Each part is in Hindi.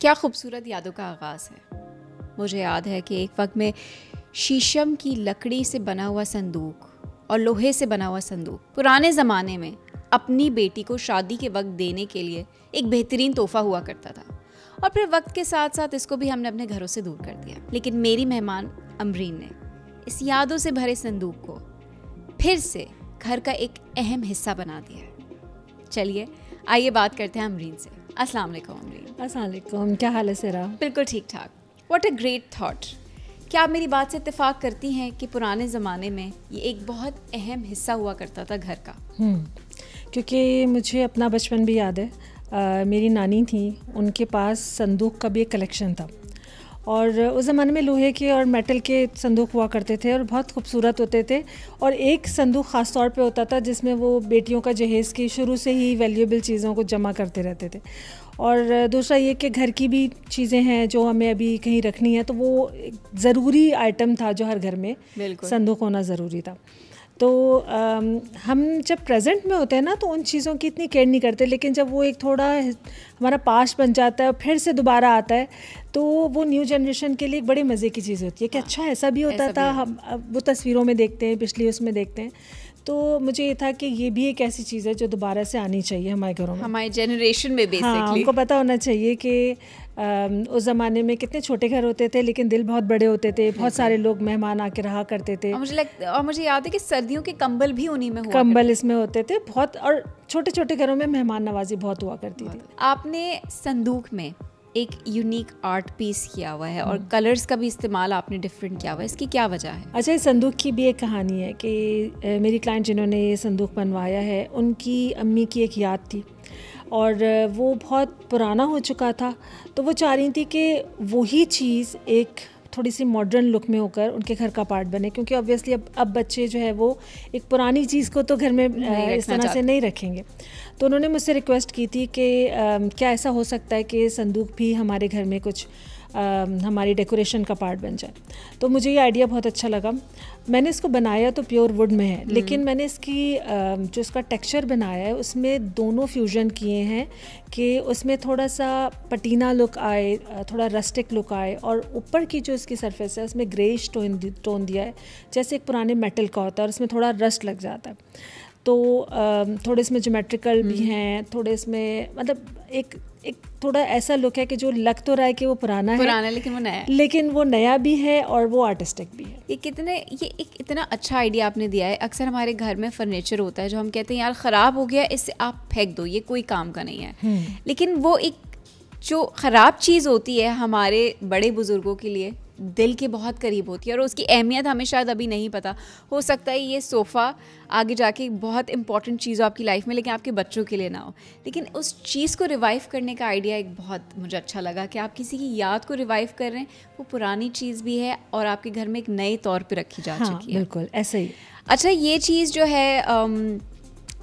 क्या खूबसूरत यादों का आगाज़ है। मुझे याद है कि एक वक्त में शीशम की लकड़ी से बना हुआ संदूक और लोहे से बना हुआ संदूक पुराने ज़माने में अपनी बेटी को शादी के वक्त देने के लिए एक बेहतरीन तोहफा हुआ करता था, और फिर वक्त के साथ साथ इसको भी हमने अपने घरों से दूर कर दिया। लेकिन मेरी मेहमान अमरीन ने इस यादों से भरे संदूक को फिर से घर का एक अहम हिस्सा बना दिया है। चलिए आइए बात करते हैं अमरीन से। अस्सलाम वालेकुम अमरीन। अस्सलाम वालेकुम, क्या हाल है सेरा? बिल्कुल ठीक ठाक। What a great thought. क्या आप मेरी बात से इत्तेफाक करती हैं कि पुराने ज़माने में ये एक बहुत अहम हिस्सा हुआ करता था घर का? क्योंकि मुझे अपना बचपन भी याद है। मेरी नानी थी, उनके पास संदूक का भी एक कलेक्शन था, और उस ज़माने में लोहे के और मेटल के संदूक हुआ करते थे और बहुत खूबसूरत होते थे। और एक संदूक ख़ास तौर पे होता था जिसमें वो बेटियों का जहेज़ की शुरू से ही वैल्यूएबल चीज़ों को जमा करते रहते थे। और दूसरा ये कि घर की भी चीज़ें हैं जो हमें अभी कहीं रखनी है, तो वो एक ज़रूरी आइटम था जो हर घर में संदूक होना ज़रूरी था। तो हम जब प्रेजेंट में होते हैं ना, तो उन चीज़ों की इतनी केयर नहीं करते, लेकिन जब वो एक थोड़ा हमारा पास्ट बन जाता है और फिर से दोबारा आता है, तो वो न्यू जनरेशन के लिए एक बड़े मज़े की चीज़ होती है कि अच्छा ऐसा भी होता था। हम वो तस्वीरों में देखते हैं, पिछली उसमें देखते हैं। तो मुझे ये था कि ये भी एक ऐसी चीज़ है जो दोबारा से आनी चाहिए हमारे घरों में, हमारे जनरेशन में बेसिकली। हाँ, उनको पता होना चाहिए कि उस ज़माने में कितने छोटे घर होते थे लेकिन दिल बहुत बड़े होते थे, बहुत सारे लोग मेहमान आके रहा करते थे। और मुझे याद है कि सर्दियों के कंबल भी उन्हीं में हुआ कंबल इसमें होते थे बहुत, और छोटे छोटे घरों में मेहमान नवाजी बहुत हुआ करती थी। आपने संदूक में एक यूनिक आर्ट पीस किया हुआ है और कलर्स का भी इस्तेमाल आपने डिफरेंट किया हुआ है, इसकी क्या वजह है? अच्छा, इस संदूक की भी एक कहानी है कि मेरी क्लाइंट जिन्होंने ये संदूक बनवाया है, उनकी अम्मी की एक याद थी और वो बहुत पुराना हो चुका था, तो वो चाह रही थी कि वही चीज़ एक थोड़ी सी मॉडर्न लुक में होकर उनके घर का पार्ट बने, क्योंकि ऑब्वियसली अब बच्चे जो है वो एक पुरानी चीज़ को तो घर में इस तरह से नहीं रखेंगे। तो उन्होंने मुझसे रिक्वेस्ट की थी कि क्या ऐसा हो सकता है कि संदूक भी हमारे घर में कुछ हमारी डेकोरेशन का पार्ट बन जाए। तो मुझे ये आइडिया बहुत अच्छा लगा। मैंने इसको बनाया तो प्योर वुड में है, लेकिन मैंने इसकी जो इसका टेक्सचर बनाया है उसमें दोनों फ्यूजन किए हैं कि उसमें थोड़ा सा पटीना लुक आए, थोड़ा रस्टिक लुक आए, और ऊपर की जो इसकी सरफेस है उसमें ग्रेइश टोन दिया है जैसे एक पुराने मेटल का होता है, और उसमें थोड़ा रस्ट लग जाता है। तो थोड़े इसमें ज्योमेट्रिकल भी हैं, थोड़े इसमें मतलब एक थोड़ा ऐसा लुक है कि जो लग तो रहा है कि वो पुराना है लेकिन वो नया भी है और वो आर्टिस्टिक भी है। ये एक इतना अच्छा आइडिया आपने दिया है। अक्सर हमारे घर में फर्नीचर होता है जो हम कहते हैं यार ख़राब हो गया, इससे आप फेंक दो, ये कोई काम का नहीं है। लेकिन वो एक जो ख़राब चीज़ होती है हमारे बड़े बुज़ुर्गों के लिए दिल के बहुत करीब होती है, और उसकी अहमियत हमें शायद अभी नहीं पता। हो सकता है ये सोफ़ा आगे जाके बहुत इंपॉर्टेंट चीज़ हो आपकी लाइफ में, लेकिन आपके बच्चों के लिए ना हो। लेकिन उस चीज़ को रिवाइव करने का आइडिया एक बहुत मुझे अच्छा लगा कि आप किसी की याद को रिवाइव कर रहे हैं। वो पुरानी चीज़ भी है और आपके घर में एक नए तौर पर रखी जा चुकी है। बिल्कुल ऐसे ही। अच्छा, ये चीज़ जो है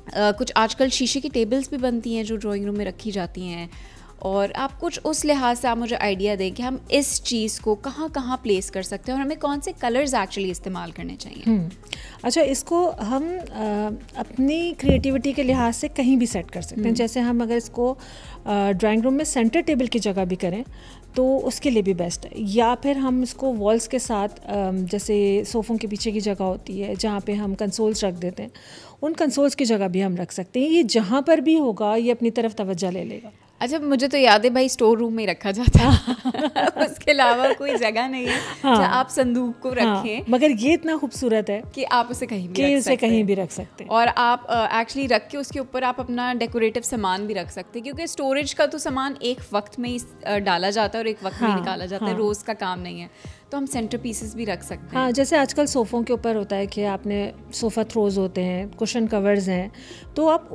कुछ आजकल शीशे की टेबल्स भी बनती हैं जो ड्राइंग रूम में रखी जाती हैं, और आप कुछ उस लिहाज से आप मुझे आइडिया दें कि हम इस चीज़ को कहाँ कहाँ प्लेस कर सकते हैं और हमें कौन से कलर्स एक्चुअली इस्तेमाल करने चाहिए? अच्छा, इसको हम अपनी क्रिएटिविटी के लिहाज से कहीं भी सेट कर सकते हैं। जैसे हम अगर इसको ड्राइंग रूम में सेंटर टेबल की जगह भी करें तो उसके लिए भी बेस्ट है, या फिर हम इसको वॉल्स के साथ जैसे सोफ़ों के पीछे की जगह होती है जहाँ पे हम कंसोल्स रख देते हैं, उन कंसोल्स की जगह भी हम रख सकते हैं। ये जहाँ पर भी होगा ये अपनी तरफ तवज्जो ले लेगा। अच्छा, मुझे तो याद है भाई स्टोर रूम में रखा जाता है उसके अलावा कोई जगह नहीं है जहाँ आप संदूक को रखें। मगर ये इतना खूबसूरत है कि आप उसे कहीं भी रख सकते हैं। और आप एक्चुअली रख के उसके ऊपर आप अपना डेकोरेटिव सामान भी रख सकते हैं, क्योंकि स्टोरेज का तो सामान एक वक्त में ही डाला जाता है और एक वक्त में निकाला जाता है, रोज़ का काम नहीं है। तो हम सेंटर पीसेस भी रख सकते हैं। हाँ, जैसे आजकल सोफ़ों के ऊपर होता है कि आपने सोफ़ा थ्रोज होते हैं, कुशन कवर्स हैं, तो आप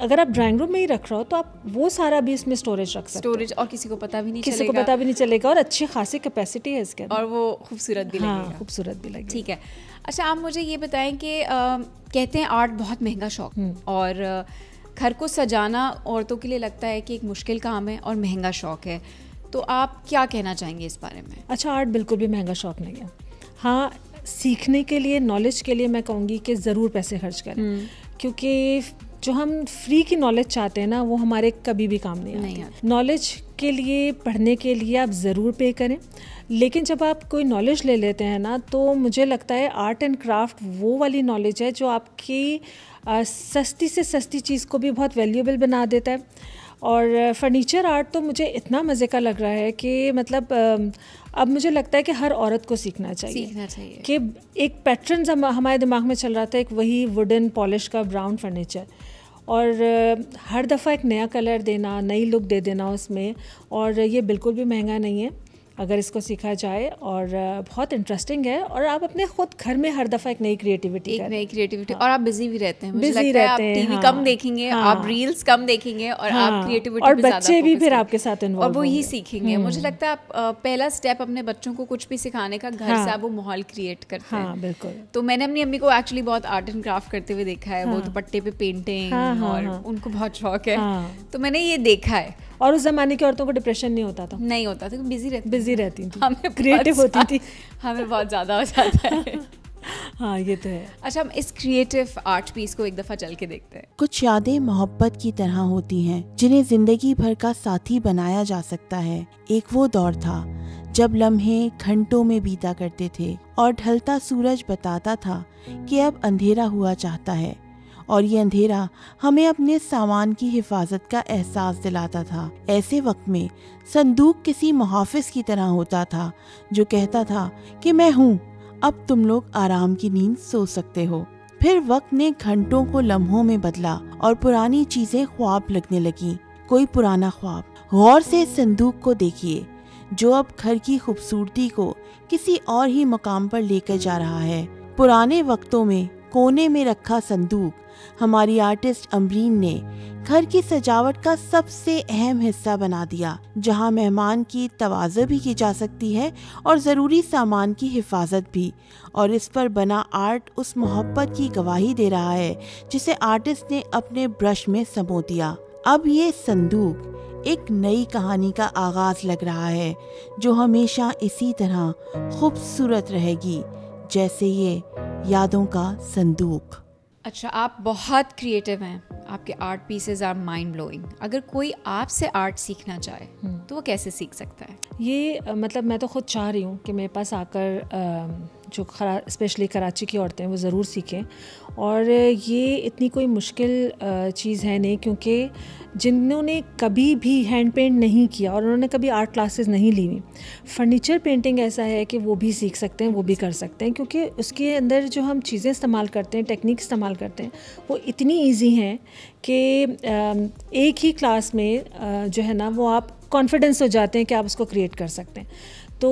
अगर आप ड्राइंग रूम में ही रख रहे हो तो आप वो सारा भी इसमें स्टोरेज रख सकते हैं, और किसी को पता भी नहीं चलेगा और अच्छी खासी कैपेसिटी है इसके, और वो खूबसूरत भी लगेगा। खूबसूरत भी लगेगा। ठीक है। अच्छा, आप मुझे ये बताएं कि कहते हैं आर्ट बहुत महंगा शौक, और घर को सजाना औरतों के लिए लगता है कि एक मुश्किल काम है और महंगा शौक है, तो आप क्या कहना चाहेंगे इस बारे में? अच्छा, आर्ट बिल्कुल भी महंगा शौक नहीं है। हाँ, सीखने के लिए, नॉलेज के लिए मैं कहूँगी कि ज़रूर पैसे खर्च करें, क्योंकि जो हम फ्री की नॉलेज चाहते हैं ना, वो हमारे कभी भी काम नहीं आती। नॉलेज के लिए, पढ़ने के लिए आप ज़रूर पे करें, लेकिन जब आप कोई नॉलेज ले लेते हैं ना, तो मुझे लगता है आर्ट एंड क्राफ्ट वो वाली नॉलेज है जो आपकी सस्ती से सस्ती चीज़ को भी बहुत वैल्यूएबल बना देता है। और फर्नीचर आर्ट तो मुझे इतना मज़े का लग रहा है कि मतलब अब मुझे लगता है कि हर औरत को सीखना चाहिए कि एक पैटर्न हमारे दिमाग में चल रहा था, एक वही वुडन पॉलिश का ब्राउन फर्नीचर, और हर दफ़ा एक नया कलर देना, नई लुक दे देना उसमें। और ये बिल्कुल भी महंगा नहीं है अगर इसको सीखा जाए, और बहुत इंटरेस्टिंग है। और आप अपने खुद घर में हर दफ़ा एक नई क्रिएटिविटी हाँ। और आप बिजी भी रहते हैं, बिजी रहते हैं, आप टीवी कम देखेंगे, आप रील्स कम देखेंगे, और आप क्रिएटिविटी और बच्चे भी फिर आपके साथ इन्वॉल्व और वो ही सीखेंगे। मुझे लगता है आप पहला स्टेप अपने बच्चों को कुछ भी सिखाने का घर से आप वो माहौल क्रिएट करते हैं। बिल्कुल। तो मैंने अपनी अम्मी को एक्चुअली बहुत आर्ट एंड क्राफ्ट करते हुए देखा है, वो दुपट्टे पे पेंटिंग, और उनको बहुत शौक है, तो मैंने ये देखा है। और उस ज़माने की औरतों को डिप्रेशन नहीं होता था, बिजी रहती थी, हमें क्रिएटिव होती थी, हमें बहुत ज़्यादा हो जाता है। हाँ, ये तो है। अच्छा, हम इस क्रिएटिव आर्ट पीस को एक दफ़ा चल के देखते हैं। कुछ यादें मोहब्बत की तरह होती हैं, जिन्हें जिंदगी भर का साथी बनाया जा सकता है। एक वो दौर था जब लम्हे घंटों में बीता करते थे और ढलता सूरज बताता था कि अब अंधेरा हुआ चाहता है, और ये अंधेरा हमें अपने सामान की हिफाजत का एहसास दिलाता था। ऐसे वक्त में संदूक किसी मुहाफिज की तरह होता था जो कहता था कि मैं हूँ, अब तुम लोग आराम की नींद सो सकते हो। फिर वक्त ने घंटों को लम्हों में बदला और पुरानी चीजें ख्वाब लगने लगी। कोई पुराना ख्वाब। गौर से इस संदूक को देखिए जो अब घर की खूबसूरती को किसी और ही मुकाम पर लेकर जा रहा है। पुराने वक्तों में कोने में रखा संदूक हमारी आर्टिस्ट अमरीन ने घर की सजावट का सबसे अहम हिस्सा बना दिया, जहां मेहमान की तवाज़ुन भी की जा सकती है और ज़रूरी सामान की हिफाजत भी। और इस पर बना आर्ट उस मोहब्बत की गवाही दे रहा है जिसे आर्टिस्ट ने अपने ब्रश में समो दिया। अब ये संदूक एक नई कहानी का आगाज लग रहा है जो हमेशा इसी तरह खूबसूरत रहेगी जैसे ये यादों का संदूक। अच्छा, आप बहुत क्रिएटिव हैं, आपके art pieces are mind blowing. अगर कोई आपसे आर्ट सीखना चाहे तो वो कैसे सीख सकता है? ये मतलब मैं तो खुद चाह रही हूँ कि मेरे पास आकर जो स्पेशली कराची की औरतें वो ज़रूर सीखें। और ये इतनी कोई मुश्किल चीज़ है नहीं, क्योंकि जिन्होंने कभी भी हैंड पेंट नहीं किया और उन्होंने कभी आर्ट क्लासेस नहीं ली हुई, फर्नीचर पेंटिंग ऐसा है कि वो भी सीख सकते हैं, वो भी कर सकते हैं, क्योंकि उसके अंदर जो हम चीज़ें इस्तेमाल करते हैं, टेक्निक इस्तेमाल करते हैं, वो इतनी ईजी हैं कि एक ही क्लास में जो है ना वो आप कॉन्फिडेंस हो जाते हैं कि आप उसको क्रिएट कर सकते हैं। तो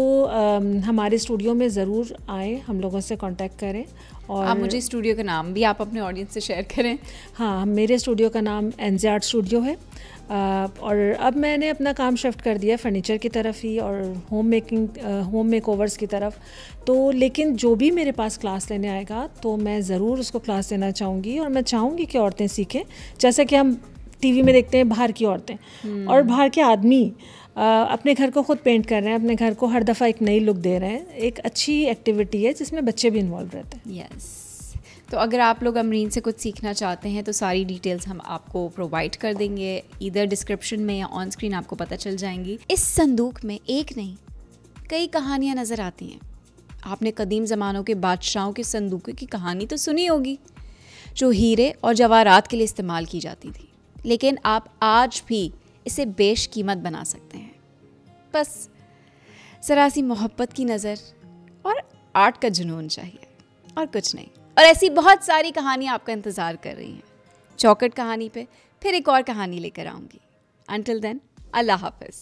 हमारे स्टूडियो में ज़रूर आएँ, हम लोगों से कांटेक्ट करें। और आप मुझे स्टूडियो का नाम भी आप अपने ऑडियंस से शेयर करें। हाँ, मेरे स्टूडियो का नाम एनजे आर्ट स्टूडियो है। और अब मैंने अपना काम शिफ्ट कर दिया फर्नीचर की तरफ ही और होम मेकओवर्स की तरफ। तो लेकिन जो भी मेरे पास क्लास लेने आएगा तो मैं ज़रूर उसको क्लास देना चाहूँगी, और मैं चाहूँगी कि औरतें सीखें। जैसे कि हम टीवी में देखते हैं बाहर की औरतें और बाहर के आदमी अपने घर को खुद पेंट कर रहे हैं, अपने घर को हर दफ़ा एक नई लुक दे रहे हैं। एक अच्छी एक्टिविटी है जिसमें बच्चे भी इन्वॉल्व रहते हैं। यस। तो अगर आप लोग अमरीन से कुछ सीखना चाहते हैं तो सारी डिटेल्स हम आपको प्रोवाइड कर देंगे, इधर डिस्क्रिप्शन में या ऑन स्क्रीन आपको पता चल जाएंगी। इस संदूक में एक नहीं कई कहानियाँ नज़र आती हैं। आपने कदीम ज़मानों के बादशाहों के संदूकों की कहानी तो सुनी होगी, जो हीरे और जवाहरात के लिए इस्तेमाल की जाती थी, लेकिन आप आज भी इसे बेशकीमत बना सकते हैं। बस ज़रा सी मोहब्बत की नज़र और आर्ट का जुनून चाहिए, और कुछ नहीं। और ऐसी बहुत सारी कहानियाँ आपका इंतज़ार कर रही हैं। चौखट कहानी पे फिर एक और कहानी लेकर आऊँगी। अंटिल देन, अल्लाह हाफ़िज़।